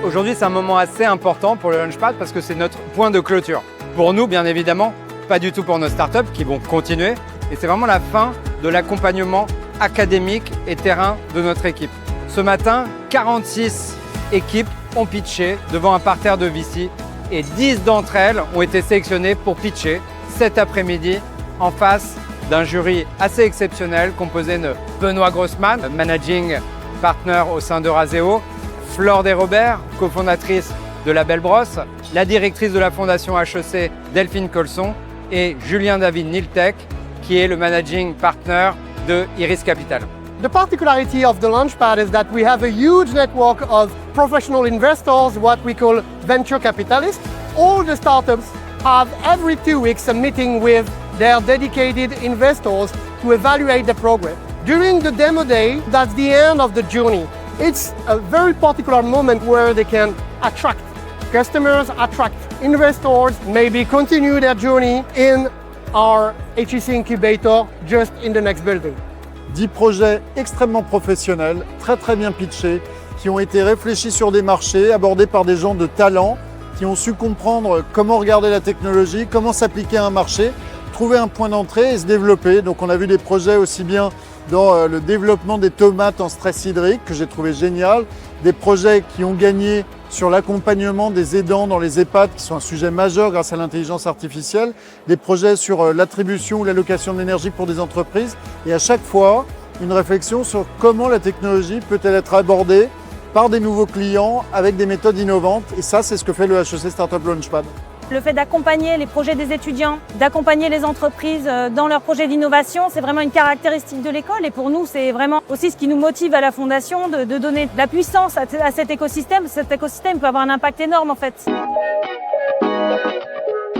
Aujourd'hui, c'est un moment assez important pour le Launchpad parce que c'est notre point de clôture. Pour nous, bien évidemment, pas du tout pour nos startups qui vont continuer. Et c'est vraiment la fin de l'accompagnement académique et terrain de notre équipe. Ce matin, 46 équipes ont pitché devant un parterre de VC et 10 d'entre elles ont été sélectionnées pour pitcher cet après-midi en face d'un jury assez exceptionnel composé de Benoît Grossman, managing partner au sein d'Euraseo, Flore Desrobert, cofondatrice de La Belle Brosse, la directrice de la fondation HEC Delphine Colson et Julien David Niltek, qui est le managing partner de Iris Capital. The particularity of the Launchpad is that we have a huge network of professional investors, what we call venture capitalists. All the startups have every 2 weeks a meeting with their dedicated investors to evaluate the progress. During the demo day, that's the end of the journey. It's a very particular moment where they can attract customers, attract investors, maybe continue their journey in our HEC incubator just in the next building. 10 projets extrêmement professionnels, très bien pitchés, qui ont été réfléchis sur des marchés, abordés par des gens de talent, qui ont su comprendre comment regarder la technologie, comment s'appliquer à un marché, trouver un point d'entrée et se développer. Donc on a vu des projets aussi bien dans le développement des tomates en stress hydrique, que j'ai trouvé génial, des projets qui ont gagné sur l'accompagnement des aidants dans les EHPAD, qui sont un sujet majeur grâce à l'intelligence artificielle, des projets sur l'attribution ou l'allocation d'énergie pour des entreprises, et à chaque fois, une réflexion sur comment la technologie peut-elle être abordée par des nouveaux clients avec des méthodes innovantes. Et ça, c'est ce que fait le HEC Startup Launchpad. Le fait d'accompagner les projets des étudiants, d'accompagner les entreprises dans leurs projets d'innovation, c'est vraiment une caractéristique de l'école. Et pour nous, c'est vraiment aussi ce qui nous motive à la Fondation de donner de la puissance à cet écosystème. Cet écosystème peut avoir un impact énorme en fait.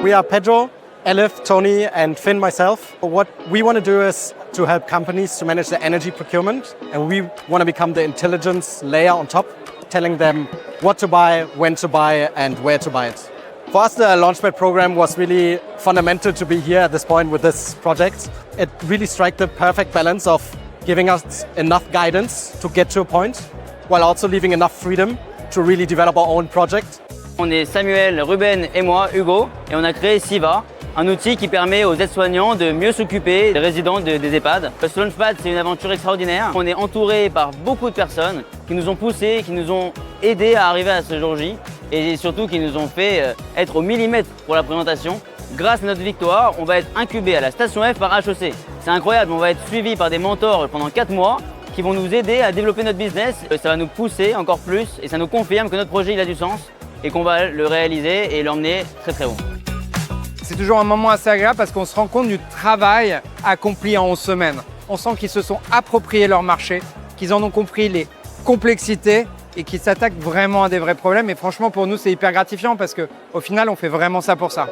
We are Pedro, Elif, Tony and Finn, myself. What we want to do is to help companies to manage their energy procurement, and we want to become the intelligence layer on top, telling them what to buy, when to buy and where to buy it. For us, the Launchpad program was really fundamental to be here at this point with this project. It really struck the perfect balance of giving us enough guidance to get to a point, while also leaving enough freedom to really develop our own project. On est Samuel, Ruben et moi, Hugo, et on a créé Siva, un outil qui permet aux aides-soignants de mieux s'occuper des résidents des EHPAD. Ce Launchpad, c'est une aventure extraordinaire. On est entouré par beaucoup de personnes qui nous ont poussés, qui nous ont aidés à arriver à ce jour J et surtout qui nous ont fait être au millimètre pour la présentation. Grâce à notre victoire, on va être incubé à la station F par HEC. C'est incroyable, on va être suivi par des mentors pendant 4 mois qui vont nous aider à développer notre business. Ça va nous pousser encore plus et ça nous confirme que notre projet il a du sens et qu'on va le réaliser et l'emmener très haut. C'est toujours un moment assez agréable parce qu'on se rend compte du travail accompli en 11 semaines. On sent qu'ils se sont appropriés leur marché, qu'ils en ont compris les complexités et qu'ils s'attaquent vraiment à des vrais problèmes. Et franchement, pour nous, c'est hyper gratifiant parce qu'au final, on fait vraiment ça pour ça.